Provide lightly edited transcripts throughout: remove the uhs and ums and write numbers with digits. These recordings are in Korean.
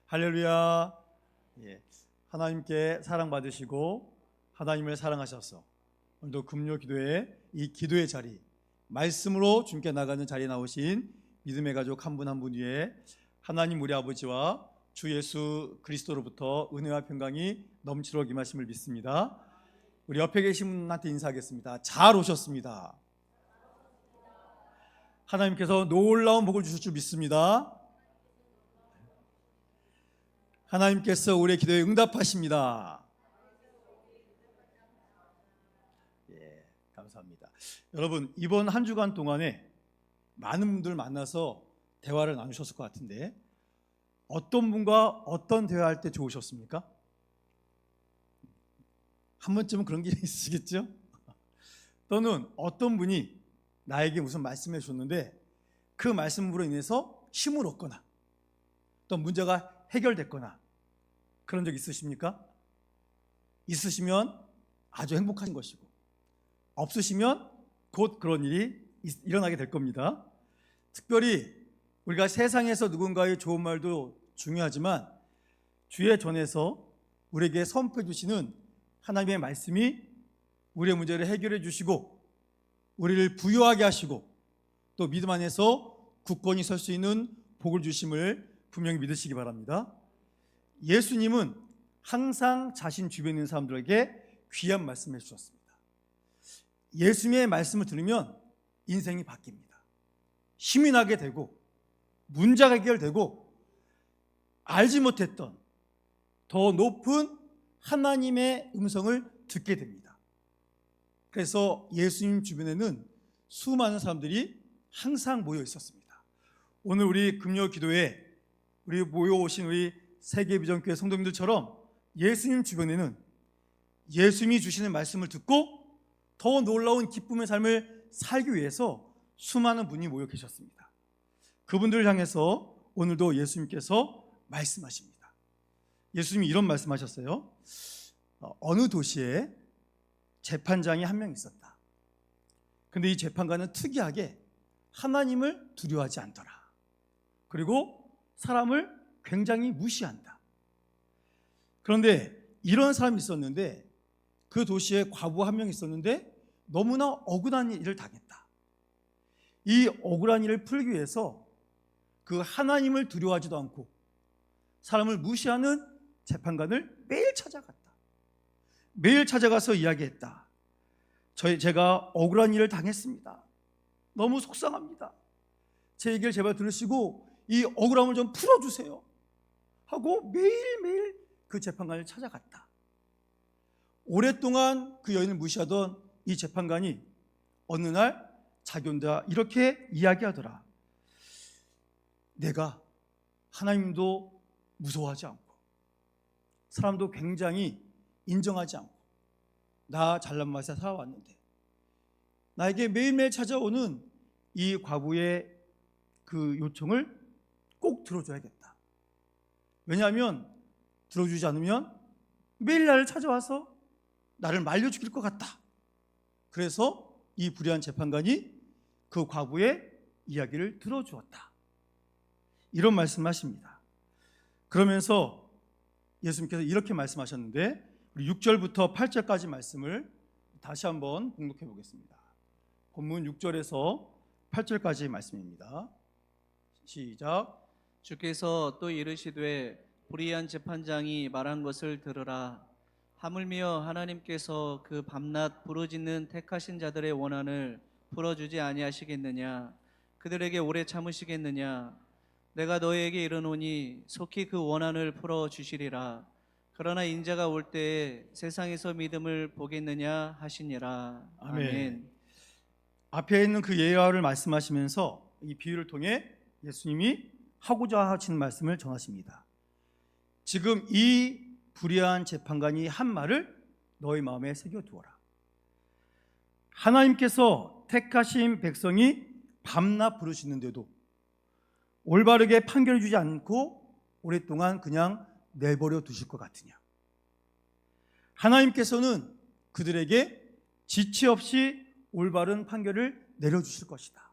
할렐루야. 하나님께 사랑받으시고 하나님을 사랑하셔서 오늘도 금요 기도회 이 기도의 자리, 말씀으로 주님께 나가는 자리에 나오신 믿음의 가족 한 분 한 분 위에 하나님 우리 아버지와 주 예수 그리스도로부터 은혜와 평강이 넘치도록 임하심을 믿습니다. 우리 옆에 계신 분한테 인사하겠습니다. 잘 오셨습니다. 하나님께서 놀라운 복을 주실 줄 믿습니다. 하나님께서 우리의 기도에 응답하십니다. 감사합니다. 여러분, 이번 한 주간 동안에 많은 분들 만나서 대화를 나누셨을 것 같은데 어떤 분과 어떤 대화할 때 좋으셨습니까? 한 번쯤은 그런 게 있으시겠죠? 또는 어떤 분이 나에게 무슨 말씀해 주셨는데 그 말씀으로 인해서 힘을 얻거나 또 문제가 해결됐거나 그런 적 있으십니까? 있으시면 아주 행복한 것이고 없으시면 곧 그런 일이 일어나게 될 겁니다. 특별히 우리가 세상에서 누군가의 좋은 말도 중요하지만 주의 전에서 우리에게 선포해 주시는 하나님의 말씀이 우리의 문제를 해결해 주시고 우리를 부유하게 하시고 또 믿음 안에서 굳건히 설 수 있는 복을 주심을 분명히 믿으시기 바랍니다. 예수님은 항상 자신 주변에 있는 사람들에게 귀한 말씀을 해주셨습니다. 예수님의 말씀을 들으면 인생이 바뀝니다. 힘이 나게 되고 문제가 해결되고 알지 못했던 더 높은 하나님의 음성을 듣게 됩니다. 그래서 예수님 주변에는 수많은 사람들이 항상 모여 있었습니다. 오늘 우리 금요 기도에 우리 모여오신 우리 세계비전교회 성도님들처럼 예수님 주변에는 예수님이 주시는 말씀을 듣고 더 놀라운 기쁨의 삶을 살기 위해서 수많은 분이 모여 계셨습니다. 그분들을 향해서 오늘도 예수님께서 말씀하십니다. 예수님이 이런 말씀하셨어요. 어느 도시에 재판장이 한 명 있었다. 근데 이 재판관은 특이하게 하나님을 두려워하지 않더라. 그리고 사람을 굉장히 무시한다. 그런데 이런 사람이 있었는데 그 도시에 과부 한 명 있었는데 너무나 억울한 일을 당했다. 이 억울한 일을 풀기 위해서 그 하나님을 두려워하지도 않고 사람을 무시하는 재판관을 매일 찾아갔다. 매일 찾아가서 이야기했다. 제가 억울한 일을 당했습니다. 너무 속상합니다. 제 얘기를 제발 들으시고 이 억울함을 좀 풀어주세요 하고 매일매일 그 재판관을 찾아갔다. 오랫동안 그 여인을 무시하던 이 재판관이 어느 날 자기 혼자 이렇게 이야기하더라. 내가 하나님도 무서워하지 않고 사람도 굉장히 인정하지 않고 나 잘난 맛에 살아왔는데 나에게 매일매일 찾아오는 이 과부의 그 요청을 꼭 들어줘야겠다. 왜냐하면 들어주지 않으면 매일 나를 찾아와서 나를 말려 죽일 것 같다. 그래서 이 불의한 재판관이 그 과부의 이야기를 들어주었다. 이런 말씀하십니다. 그러면서 예수님께서 이렇게 말씀하셨는데 우리 6절부터 8절까지 말씀을 다시 한번 봉독해 보겠습니다. 본문 6절에서 8절까지 말씀입니다. 시작. 주께서 또 이르시되 불의한 재판장이 말한 것을 들으라. 하물며 하나님께서 그 밤낮 부르짖는 택하신 자들의 원한을 풀어주지 아니하시겠느냐? 그들에게 오래 참으시겠느냐? 내가 너희에게 이르노니 속히 그 원한을 풀어주시리라. 그러나 인자가 올 때에 세상에서 믿음을 보겠느냐 하시니라. 아멘. 앞에 있는 그 예화를 말씀하시면서 이 비유를 통해 예수님이 하고자 하시는 말씀을 전하십니다. 지금 이 불의한 재판관이 한 말을 너희 마음에 새겨두어라. 하나님께서 택하신 백성이 밤낮 부르시는데도 올바르게 판결해 주지 않고 오랫동안 그냥 내버려 두실 것 같으냐? 하나님께서는 그들에게 지체 없이 올바른 판결을 내려주실 것이다.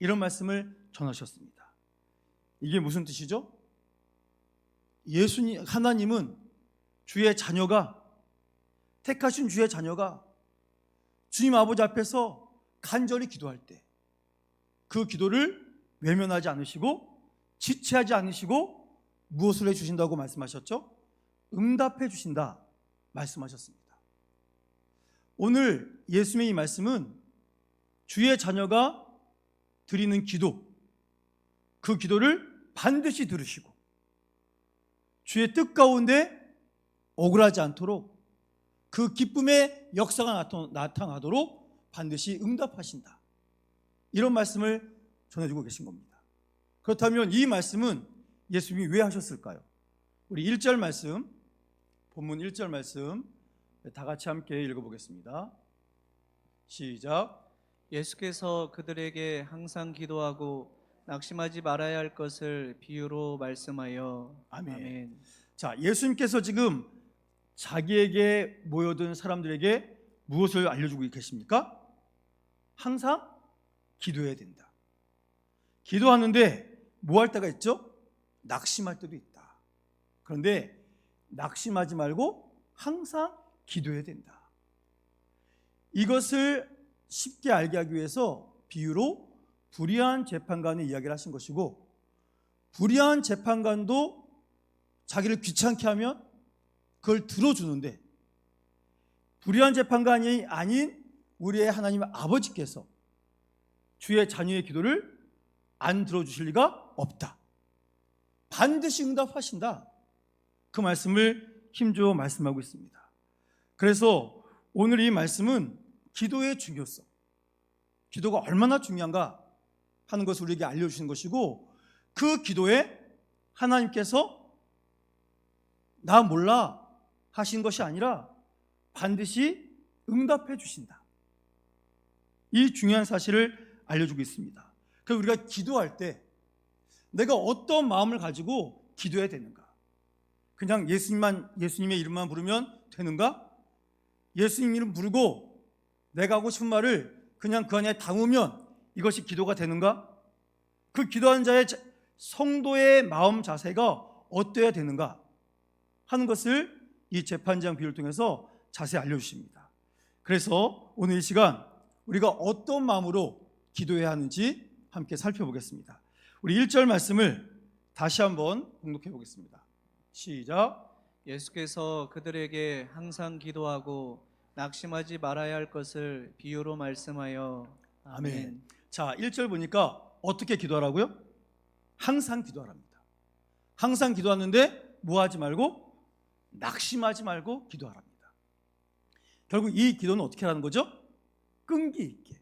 이런 말씀을 전하셨습니다. 이게 무슨 뜻이죠? 하나님은 주의 자녀가, 택하신 주의 자녀가 주님 아버지 앞에서 간절히 기도할 때 그 기도를 외면하지 않으시고 지체하지 않으시고 무엇을 해주신다고 말씀하셨죠? 응답해 주신다 말씀하셨습니다. 오늘 예수님의 이 말씀은 주의 자녀가 드리는 기도, 그 기도를 반드시 들으시고 주의 뜻 가운데 억울하지 않도록 그 기쁨의 역사가 나타나도록 반드시 응답하신다, 이런 말씀을 전해주고 계신 겁니다. 그렇다면 이 말씀은 예수님이 왜 하셨을까요? 우리 1절 말씀, 본문 1절 말씀 다 같이 함께 읽어보겠습니다. 시작. 예수께서 그들에게 항상 기도하고 낙심하지 말아야 할 것을 비유로 말씀하여. 아멘. 자, 예수님께서 지금 자기에게 모여든 사람들에게 무엇을 알려주고 계십니까? 항상 기도해야 된다. 기도하는데 뭐 할 때가 있죠? 낙심할 때도 있다. 그런데 낙심하지 말고 항상 기도해야 된다. 이것을 쉽게 알게 하기 위해서 비유로 불의한 재판관의 이야기를 하신 것이고, 불의한 재판관도 자기를 귀찮게 하면 그걸 들어주는데, 불의한 재판관이 아닌 우리의 하나님 아버지께서 주의 자녀의 기도를 안 들어주실 리가 없다. 반드시 응답하신다. 그 말씀을 힘주어 말씀하고 있습니다. 그래서 오늘 이 말씀은 기도의 중요성, 기도가 얼마나 중요한가 하는 것을 우리에게 알려주시는 것이고, 그 기도에 하나님께서 나 몰라 하신 것이 아니라 반드시 응답해 주신다, 이 중요한 사실을 알려주고 있습니다. 그래서 우리가 기도할 때 내가 어떤 마음을 가지고 기도해야 되는가? 그냥 예수님의 이름만 부르면 되는가? 예수님 이름 부르고 내가 하고 싶은 말을 그냥 그 안에 담으면 이것이 기도가 되는가? 그 기도하는 자의 성도의 마음 자세가 어떠해야 되는가 하는 것을 이 재판장 비유를 통해서 자세히 알려주십니다. 그래서 오늘 이 시간 우리가 어떤 마음으로 기도해야 하는지 함께 살펴보겠습니다. 우리 1절 말씀을 다시 한번 공독해 보겠습니다. 시작. 예수께서 그들에게 항상 기도하고 낙심하지 말아야 할 것을 비유로 말씀하여. 아멘. 자, 1절 보니까 어떻게 기도하라고요? 항상 기도하랍니다. 항상 기도하는데 뭐 하지 말고? 낙심하지 말고 기도하랍니다. 결국 이 기도는 어떻게 하는 거죠? 끈기 있게,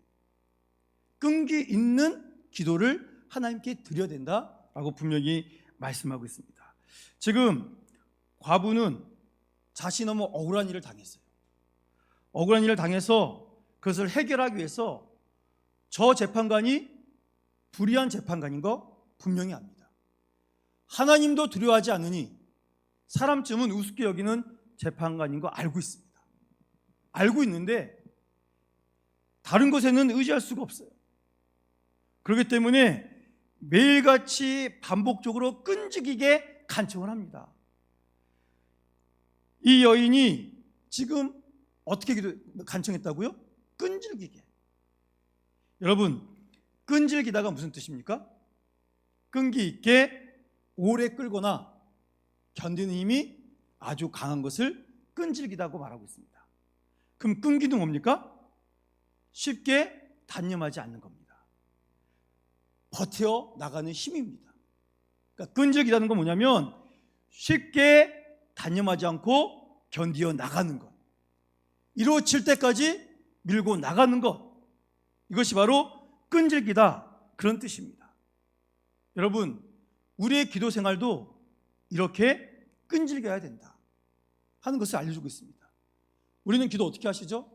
끈기 있는 기도를 하나님께 드려야 된다라고 분명히 말씀하고 있습니다. 지금 과부는 자신이 너무 억울한 일을 당했어요. 억울한 일을 당해서 그것을 해결하기 위해서 저 재판관이 불의한 재판관인 거 분명히 압니다. 하나님도 두려워하지 않으니 사람쯤은 우습게 여기는 재판관인 거 알고 있습니다. 알고 있는데 다른 것에는 의지할 수가 없어요. 그렇기 때문에 매일같이 반복적으로 끈질기게 간청을 합니다. 이 여인이 지금 어떻게 간청했다고요? 끈질기게. 여러분, 끈질기다가 무슨 뜻입니까? 끈기 있게 오래 끌거나 견디는 힘이 아주 강한 것을 끈질기다고 말하고 있습니다. 그럼 끈기는 뭡니까? 쉽게 단념하지 않는 겁니다. 버텨 나가는 힘입니다. 그러니까 끈질기다는 건 뭐냐면 쉽게 단념하지 않고 견디어 나가는 것, 이루어질 때까지 밀고 나가는 것, 이것이 바로 끈질기다, 그런 뜻입니다. 여러분, 우리의 기도 생활도 이렇게 끈질겨야 된다 하는 것을 알려주고 있습니다. 우리는 기도 어떻게 하시죠?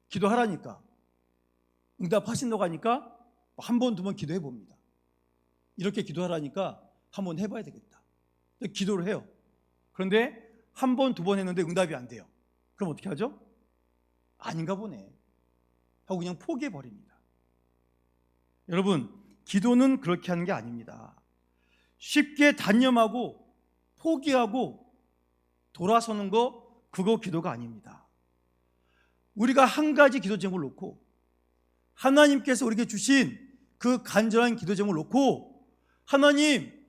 기도하라니까, 응답하신다고 하니까 한 번, 두 번 기도해 봅니다. 이렇게 기도하라니까 한번 해봐야 되겠다. 기도를 해요. 그런데 한 번, 두 번 했는데 응답이 안 돼요. 그럼 어떻게 하죠? 아닌가 보네 하고 그냥 포기해 버립니다. 여러분, 기도는 그렇게 하는 게 아닙니다. 쉽게 단념하고 포기하고 돌아서는 거, 그거 기도가 아닙니다. 우리가 한 가지 기도 제목을 놓고 하나님께서 우리에게 주신 그 간절한 기도 제목을 놓고 하나님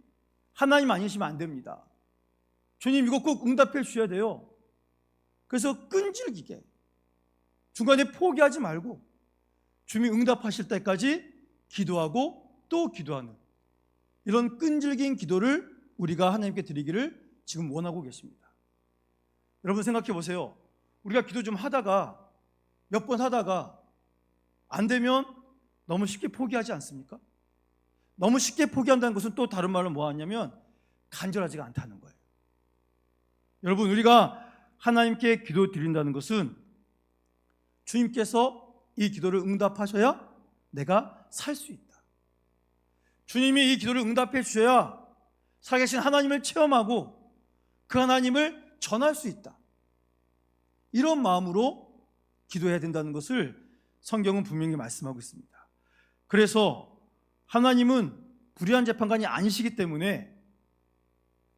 아니시면 안 됩니다. 주님 이거 꼭 응답해 주셔야 돼요. 그래서 끈질기게 중간에 포기하지 말고 주님이 응답하실 때까지 기도하고 또 기도하는 이런 끈질긴 기도를 우리가 하나님께 드리기를 지금 원하고 계십니다. 여러분 생각해 보세요. 우리가 기도 좀 하다가 몇 번 하다가 안 되면 너무 쉽게 포기하지 않습니까? 너무 쉽게 포기한다는 것은 또 다른 말로 뭐 하냐면 간절하지가 않다는 거예요. 여러분 우리가 하나님께 기도 드린다는 것은 주님께서 이 기도를 응답하셔야 내가 살 수 있다. 주님이 이 기도를 응답해 주셔야 살아계신 하나님을 체험하고 그 하나님을 전할 수 있다. 이런 마음으로 기도해야 된다는 것을 성경은 분명히 말씀하고 있습니다. 그래서 하나님은 불의한 재판관이 아니시기 때문에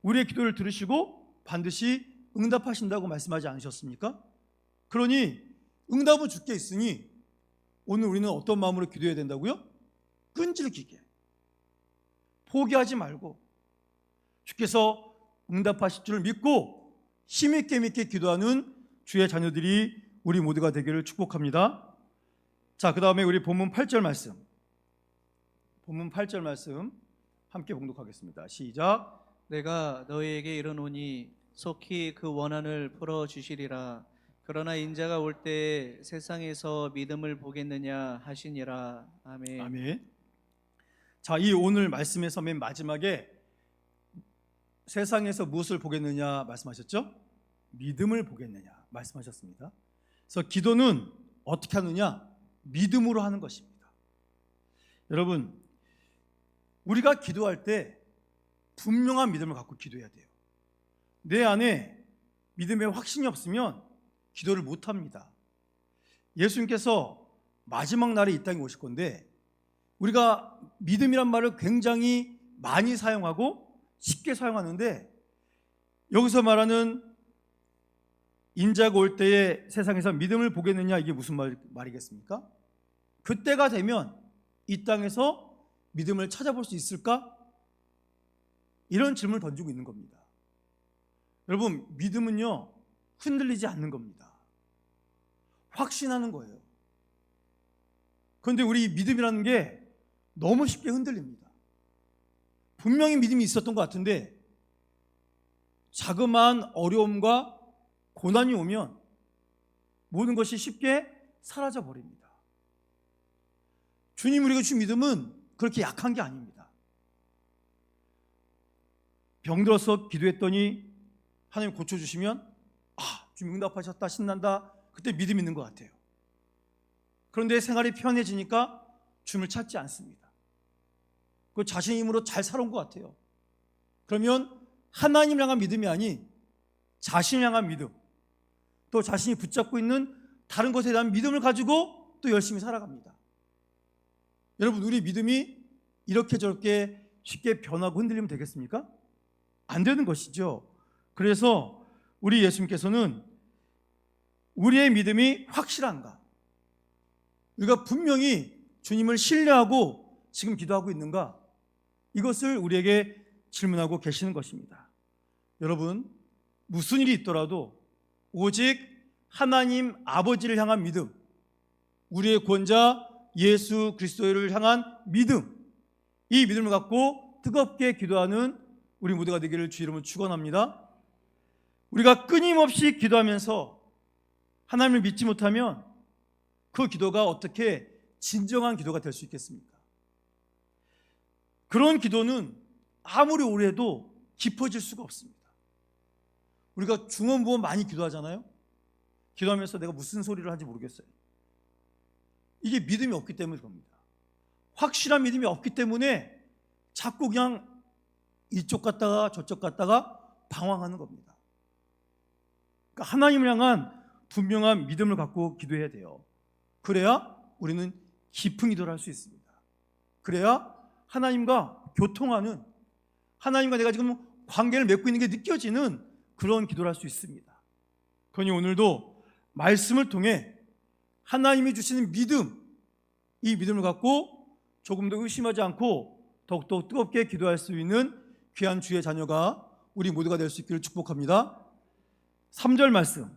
우리의 기도를 들으시고 반드시 응답하신다고 말씀하지 않으셨습니까? 그러니 응답은 주께 있으니 오늘 우리는 어떤 마음으로 기도해야 된다고요? 끈질기게 포기하지 말고 주께서 응답하실 줄 믿고 힘있게 믿게 기도하는 주의 자녀들이 우리 모두가 되기를 축복합니다. 자, 그 다음에 우리 본문 8절 말씀 함께 봉독하겠습니다. 시작. 내가 너희에게 이르노니 속히 그 원한을 풀어주시리라. 그러나 인자가 올 때에 세상에서 믿음을 보겠느냐 하시니라. 아멘. 아멘. 자, 이 오늘 말씀에서 맨 마지막에 세상에서 무엇을 보겠느냐 말씀하셨죠? 믿음을 보겠느냐 말씀하셨습니다. 그래서 기도는 어떻게 하느냐? 믿음으로 하는 것입니다. 여러분, 우리가 기도할 때 분명한 믿음을 갖고 기도해야 돼요. 내 안에 믿음의 확신이 없으면 기도를 못합니다. 예수님께서 마지막 날에 이 땅에 오실 건데 우리가 믿음이란 말을 굉장히 많이 사용하고 쉽게 사용하는데 여기서 말하는 인자가 올 때에 세상에서 믿음을 보겠느냐, 이게 무슨 말이겠습니까? 그때가 되면 이 땅에서 믿음을 찾아볼 수 있을까? 이런 질문을 던지고 있는 겁니다. 여러분, 믿음은요 흔들리지 않는 겁니다. 확신하는 거예요. 그런데 우리 믿음이라는 게 너무 쉽게 흔들립니다. 분명히 믿음이 있었던 것 같은데 자그마한 어려움과 고난이 오면 모든 것이 쉽게 사라져 버립니다. 주님 우리가 주신 믿음은 그렇게 약한 게 아닙니다. 병들어서 기도했더니 하나님 고쳐주시면 주님 응답하셨다, 신난다, 그때 믿음 있는 것 같아요. 그런데 생활이 편해지니까 주님을 찾지 않습니다. 그 자신의 힘으로 잘 살아온 것 같아요. 그러면 하나님 향한 믿음이 아닌 자신 향한 믿음, 또 자신이 붙잡고 있는 다른 것에 대한 믿음을 가지고 또 열심히 살아갑니다. 여러분, 우리 믿음이 이렇게 저렇게 쉽게 변하고 흔들리면 되겠습니까? 안 되는 것이죠. 그래서 우리 예수님께서는 우리의 믿음이 확실한가, 우리가 분명히 주님을 신뢰하고 지금 기도하고 있는가, 이것을 우리에게 질문하고 계시는 것입니다. 여러분, 무슨 일이 있더라도 오직 하나님 아버지를 향한 믿음, 우리의 구원자 예수 그리스도를 향한 믿음, 이 믿음을 갖고 뜨겁게 기도하는 우리 모두가 되기를 주 이름으로 축원합니다. 우리가 끊임없이 기도하면서 하나님을 믿지 못하면 그 기도가 어떻게 진정한 기도가 될 수 있겠습니까? 그런 기도는 아무리 오래 해도 깊어질 수가 없습니다. 우리가 중언부언 많이 기도하잖아요. 기도하면서 내가 무슨 소리를 하는지 모르겠어요. 이게 믿음이 없기 때문일 겁니다. 확실한 믿음이 없기 때문에 자꾸 그냥 이쪽 갔다가 저쪽 갔다가 방황하는 겁니다. 그러니까 하나님을 향한 분명한 믿음을 갖고 기도해야 돼요. 그래야 우리는 깊은 기도를 할 수 있습니다. 그래야 하나님과 교통하는, 하나님과 내가 지금 관계를 맺고 있는 게 느껴지는 그런 기도를 할 수 있습니다. 그러니 오늘도 말씀을 통해 하나님이 주시는 믿음, 이 믿음을 갖고 조금 더 의심하지 않고 더욱더 뜨겁게 기도할 수 있는 귀한 주의 자녀가 우리 모두가 될 수 있기를 축복합니다. 3절 말씀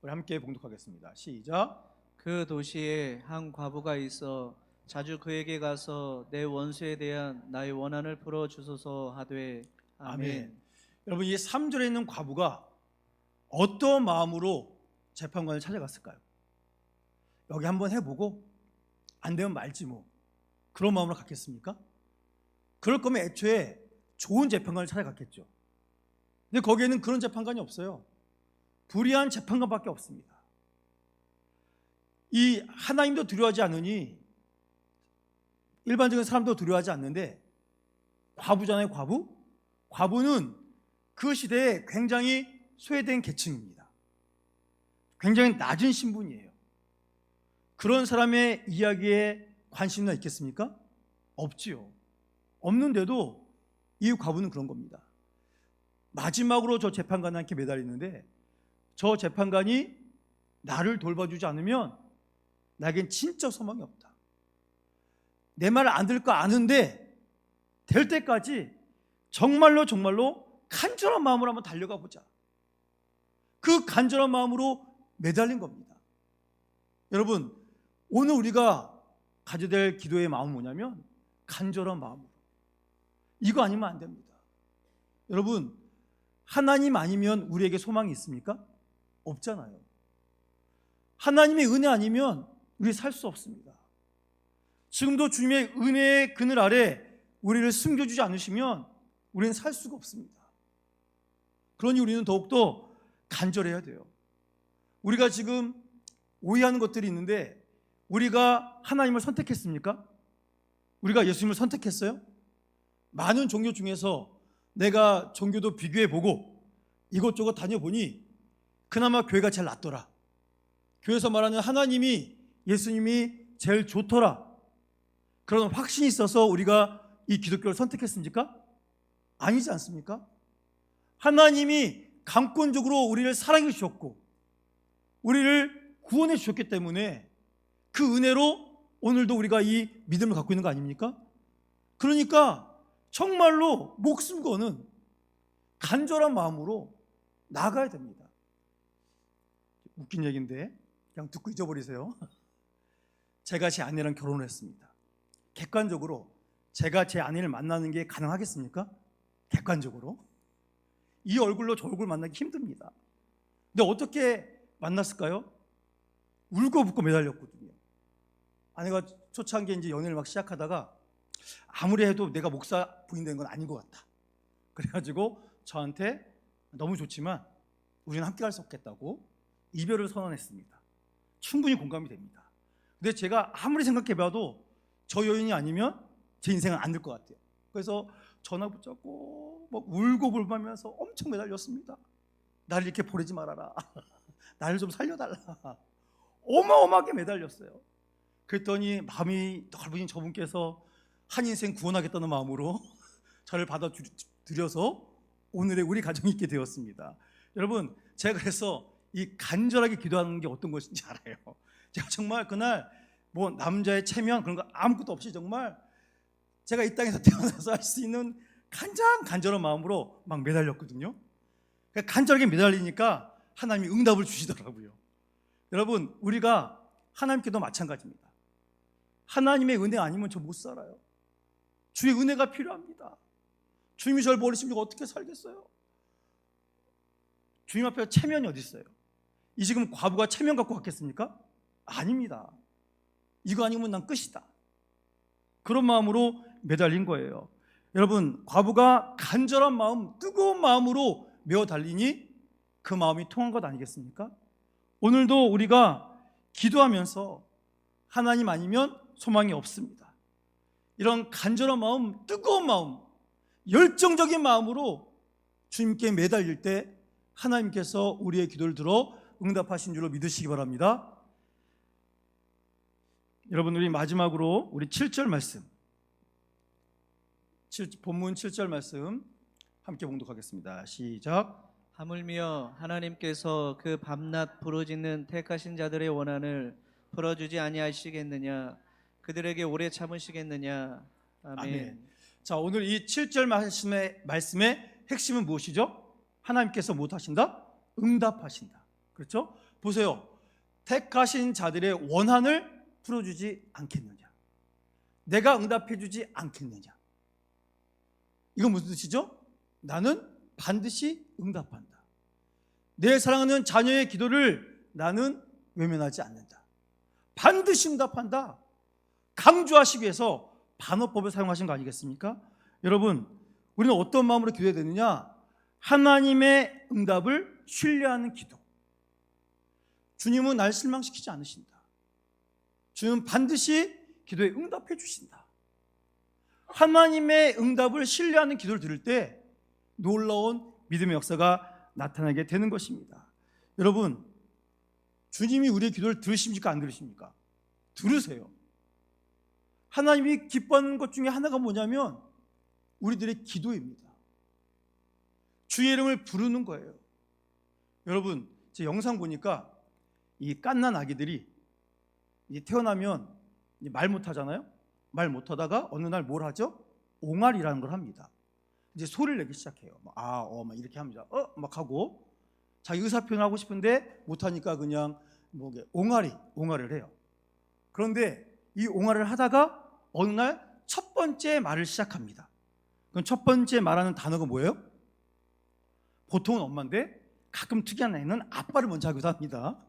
우리 함께 봉독하겠습니다. 시작. 그 도시에 한 과부가 있어 자주 그에게 가서 내 원수에 대한 나의 원한을 풀어 주소서 하되 아멘. 여러분, 이 3절에 있는 과부가 어떤 마음으로 재판관을 찾아갔을까요? 여기 한번 해보고 안 되면 말지 뭐, 그런 마음으로 갔겠습니까? 그럴 거면 애초에 좋은 재판관을 찾아갔겠죠. 근데 거기에는 그런 재판관이 없어요. 불의한 재판관밖에 없습니다. 이 하나님도 두려워하지 않으니 일반적인 사람도 두려워하지 않는데, 과부잖아요. 과부는 그 시대에 굉장히 소외된 계층입니다. 굉장히 낮은 신분이에요. 그런 사람의 이야기에 관심이나 있겠습니까? 없지요. 없는데도 이 과부는 그런 겁니다. 마지막으로 저 재판관한테 매달리는데, 저 재판관이 나를 돌봐주지 않으면 나에겐 진짜 소망이 없다. 내 말을 안 들을 거 아는데 될 때까지 정말로 간절한 마음으로 한번 달려가 보자. 그 간절한 마음으로 매달린 겁니다. 여러분, 오늘 우리가 가져야 될 기도의 마음은 뭐냐면 간절한 마음으로. 이거 아니면 안 됩니다. 여러분, 하나님 아니면 우리에게 소망이 있습니까? 없잖아요. 하나님의 은혜 아니면 우리 살 수 없습니다. 지금도 주님의 은혜의 그늘 아래 우리를 숨겨주지 않으시면 우리는 살 수가 없습니다. 그러니 우리는 더욱더 간절해야 돼요. 우리가 지금 오해하는 것들이 있는데, 우리가 하나님을 선택했습니까? 우리가 예수님을 선택했어요? 많은 종교 중에서 내가 종교도 비교해보고 이것저것 다녀보니 그나마 교회가 제일 낫더라. 교회에서 말하는 하나님이, 예수님이 제일 좋더라. 그런 확신이 있어서 우리가 이 기독교를 선택했습니까? 아니지 않습니까? 하나님이 강권적으로 우리를 사랑해 주셨고 우리를 구원해 주셨기 때문에 그 은혜로 오늘도 우리가 이 믿음을 갖고 있는 거 아닙니까? 그러니까 정말로 목숨 거는 간절한 마음으로 나가야 됩니다. 웃긴 얘기인데 그냥 듣고 잊어버리세요. 제가 제 아내랑 결혼을 했습니다. 객관적으로 제가 제 아내를 만나는 게 가능하겠습니까? 객관적으로 이 얼굴로 저 얼굴 만나기 힘듭니다. 근데 어떻게 만났을까요? 울고불고 매달렸거든요. 아내가 초창기에 이제 연애를 막 시작하다가 아무리 해도 내가 목사 부인 되는 건 아닌 것 같다. 그래가지고 저한테 너무 좋지만 우리는 함께 할 수 없겠다고 이별을 선언했습니다. 충분히 공감이 됩니다. 근데 제가 아무리 생각해봐도 저 여인이 아니면 제 인생은 안 될 것 같아요. 그래서 전화 붙잡고 막 울고 불면서 엄청 매달렸습니다. 나를 이렇게 보내지 말아라. 나를 좀 살려달라. 어마어마하게 매달렸어요. 그랬더니 마음이 넓으신 저분께서 한 인생 구원하겠다는 마음으로 저를 받아들여서 오늘의 우리 가정이 있게 되었습니다. 여러분, 제가 그래서 이 간절하게 기도하는 게 어떤 것인지 알아요. 제가 정말 그날 뭐 남자의 체면 그런 거 아무것도 없이 정말 제가 이 땅에서 태어나서 할 수 있는 가장 간절한 마음으로 막 매달렸거든요. 그러니까 간절하게 매달리니까 하나님이 응답을 주시더라고요. 여러분, 우리가 하나님께도 마찬가지입니다. 하나님의 은혜 아니면 저 못 살아요. 주의 은혜가 필요합니다. 주님이 저를 버리시면 어떻게 살겠어요? 주님 앞에 체면이 어디 있어요? 이 지금 과부가 체면 갖고 갔겠습니까? 아닙니다. 이거 아니면 난 끝이다. 그런 마음으로 매달린 거예요. 여러분, 과부가 간절한 마음, 뜨거운 마음으로 메어 달리니 그 마음이 통한 것 아니겠습니까? 오늘도 우리가 기도하면서 하나님 아니면 소망이 없습니다. 이런 간절한 마음, 뜨거운 마음, 열정적인 마음으로 주님께 매달릴 때 하나님께서 우리의 기도를 들어 응답하신 줄로 믿으시기 바랍니다. 여러분, 우리 마지막으로 우리 7절 말씀 본문 7절 말씀 함께 봉독하겠습니다. 시작. 하물며 하나님께서 그 밤낮 부르짖는 택하신 자들의 원한을 풀어주지 아니하시겠느냐? 그들에게 오래 참으시겠느냐? 아멘. 아멘. 자, 오늘 이 7절 말씀의 핵심은 무엇이죠? 하나님께서 무엇하신다? 응답하신다. 그렇죠? 보세요. 택하신 자들의 원한을 풀어주지 않겠느냐? 내가 응답해주지 않겠느냐? 이건 무슨 뜻이죠? 나는 반드시 응답한다. 내 사랑하는 자녀의 기도를 나는 외면하지 않는다. 반드시 응답한다. 강조하시기 위해서 반어법을 사용하신 거 아니겠습니까? 여러분, 우리는 어떤 마음으로 기도해야 되느냐? 하나님의 응답을 신뢰하는 기도. 주님은 날 실망시키지 않으신다. 주님은 반드시 기도에 응답해 주신다. 하나님의 응답을 신뢰하는 기도를 드릴 때 놀라운 믿음의 역사가 나타나게 되는 것입니다. 여러분, 주님이 우리의 기도를 들으십니까? 안 들으십니까? 들으세요. 하나님이 기뻐하는 것 중에 하나가 뭐냐면 우리들의 기도입니다. 주의 이름을 부르는 거예요. 여러분, 제 영상 보니까 이 갓난 아기들이 이제 태어나면 이제 말 못하잖아요. 말 못하다가 어느 날 뭘 하죠? 옹알이라는 걸 합니다. 이제 소리를 내기 시작해요. 막 이렇게 합니다. 막 하고 자기 의사 표현하고 싶은데 못하니까 그냥 옹알을 해요. 그런데 이 옹알을 하다가 어느 날 첫 번째 말을 시작합니다. 그럼 첫 번째 말하는 단어가 뭐예요? 보통은 엄마인데 가끔 특이한 애는 아빠를 먼저 하기도 합니다.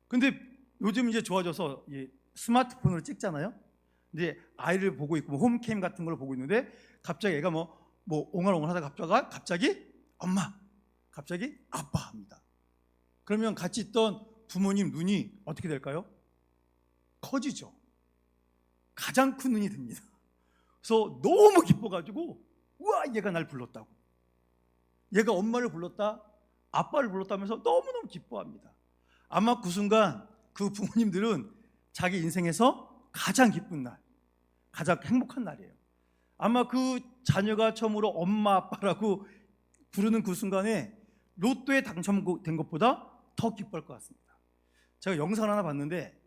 근데 요즘 이제 좋아져서 스마트폰으로 찍잖아요. 근데 아이를 보고 있고 홈캠 같은 걸 보고 있는데 갑자기 애가 옹알옹알 하다가 갑자기 엄마, 갑자기 아빠 합니다. 그러면 같이 있던 부모님 눈이 어떻게 될까요? 커지죠. 가장 큰 눈이 듭니다. 그래서 너무 기뻐가지고 우와, 얘가 날 불렀다고, 얘가 엄마를 불렀다, 아빠를 불렀다면서 너무너무 기뻐합니다. 아마 그 순간 그 부모님들은 자기 인생에서 가장 기쁜 날, 가장 행복한 날이에요. 아마 그 자녀가 처음으로 엄마 아빠라고 부르는 그 순간에 로또에 당첨된 것보다 더 기뻐할 것 같습니다. 제가 영상을 하나 봤는데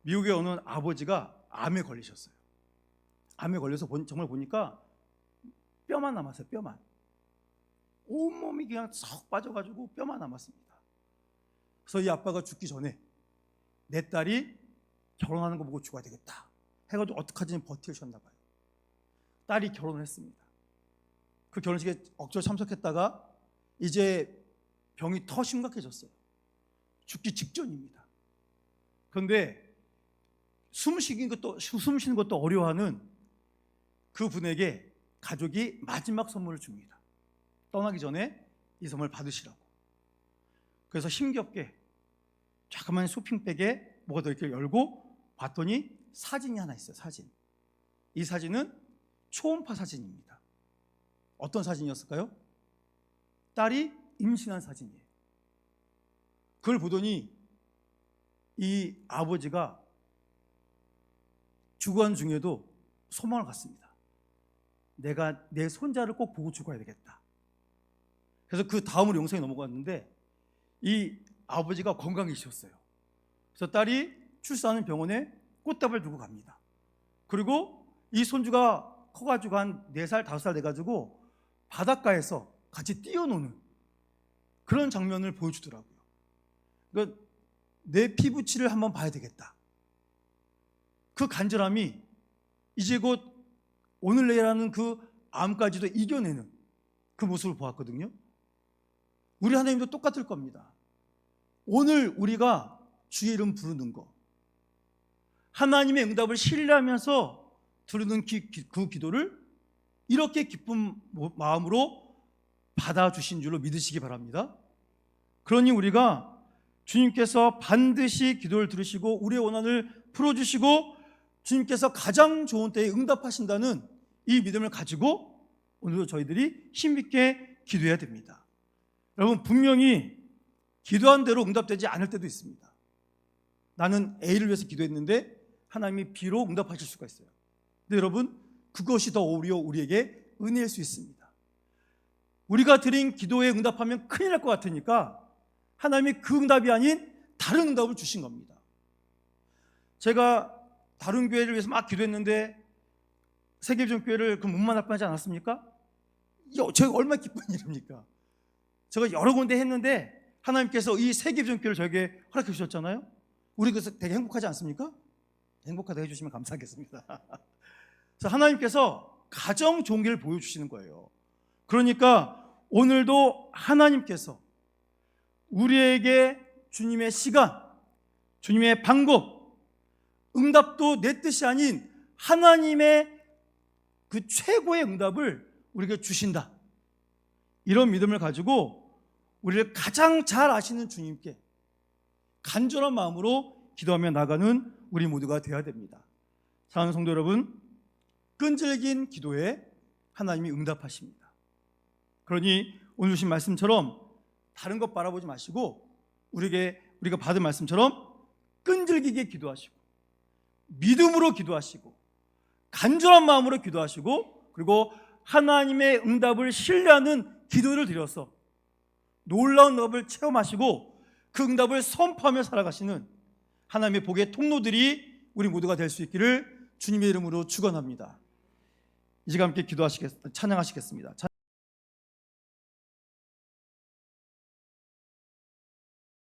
미국의 어느 아버지가 암에 걸리셨어요. 암에 걸려서 정말 보니까 뼈만 남았어요. 뼈만. 온몸이 그냥 썩 빠져가지고 뼈만 남았습니다. 그래서 이 아빠가 죽기 전에 내 딸이 결혼하는 거 보고 죽어야 되겠다 해가지고 어떡하지 버티셨나 봐요. 딸이 결혼을 했습니다. 그 결혼식에 억지로 참석했다가 이제 병이 더 심각해졌어요. 죽기 직전입니다. 그런데 숨 쉬는 것도 어려워하는 그 분에게 가족이 마지막 선물을 줍니다. 떠나기 전에 이 선물 받으시라고. 그래서 힘겹게 자그마한 쇼핑백에 뭐가 들어있길 열고 봤더니 사진이 하나 있어요. 사진. 이 사진은 초음파 사진입니다. 어떤 사진이었을까요? 딸이 임신한 사진이에요. 그걸 보더니 이 아버지가 주관 중에도 소망을 갖습니다. 내가 내 손자를 꼭 보고 죽어야 되겠다. 그래서 그 다음으로 영상이 넘어갔는데 이 아버지가 건강해지셨어요. 그래서 딸이 출산하는 병원에 꽃다발 두고 갑니다. 그리고 이 손주가 커가지고 한 4살, 5살 돼가지고 바닷가에서 같이 뛰어노는 그런 장면을 보여주더라고요. 그러니까 내 피부치를 한번 봐야 되겠다. 그 간절함이 이제 곧 오늘 내일하는 그 암까지도 이겨내는 그 모습을 보았거든요. 우리 하나님도 똑같을 겁니다. 오늘 우리가 주의 이름 부르는 거, 하나님의 응답을 신뢰하면서 드리는 그 기도를 이렇게 기쁜 마음으로 받아주신 줄로 믿으시기 바랍니다. 그러니 우리가 주님께서 반드시 기도를 들으시고 우리의 원한을 풀어주시고 주님께서 가장 좋은 때에 응답하신다는 이 믿음을 가지고 오늘도 저희들이 힘있게 기도해야 됩니다. 여러분, 분명히 기도한 대로 응답되지 않을 때도 있습니다. 나는 A를 위해서 기도했는데 하나님이 B로 응답하실 수가 있어요. 근데 여러분, 그것이 더 오히려 우리에게 은혜일 수 있습니다. 우리가 드린 기도에 응답하면 큰일 날 것 같으니까 하나님이 그 응답이 아닌 다른 응답을 주신 겁니다. 제가 다른 교회를 위해서 막 기도했는데 세계비전교회를 못 만날 뻔하지 않았습니까? 제가 얼마나 기쁜 일입니까? 제가 여러 군데 했는데 하나님께서 이 세계비전교회를 저에게 허락해 주셨잖아요. 우리 그래서 되게 행복하지 않습니까? 행복하다 해주시면 감사하겠습니다. 그래서 하나님께서 가정 좋은 길을 보여주시는 거예요. 그러니까 오늘도 하나님께서 우리에게 주님의 시간, 주님의 방법, 응답도 내 뜻이 아닌 하나님의 그 최고의 응답을 우리에게 주신다. 이런 믿음을 가지고 우리를 가장 잘 아시는 주님께 간절한 마음으로 기도하며 나가는 우리 모두가 되어야 됩니다. 사랑하는 성도 여러분, 끈질긴 기도에 하나님이 응답하십니다. 그러니 오늘 주신 말씀처럼 다른 것 바라보지 마시고 우리가 받은 말씀처럼 끈질기게 기도하시고 믿음으로 기도하시고 간절한 마음으로 기도하시고 그리고 하나님의 응답을 신뢰하는 기도를 드려서 놀라운 응답을 체험하시고 그 응답을 선포하며 살아가시는 하나님의 복의 통로들이 우리 모두가 될 수 있기를 주님의 이름으로 축원합니다. 이 시간 함께 찬양하시겠습니다.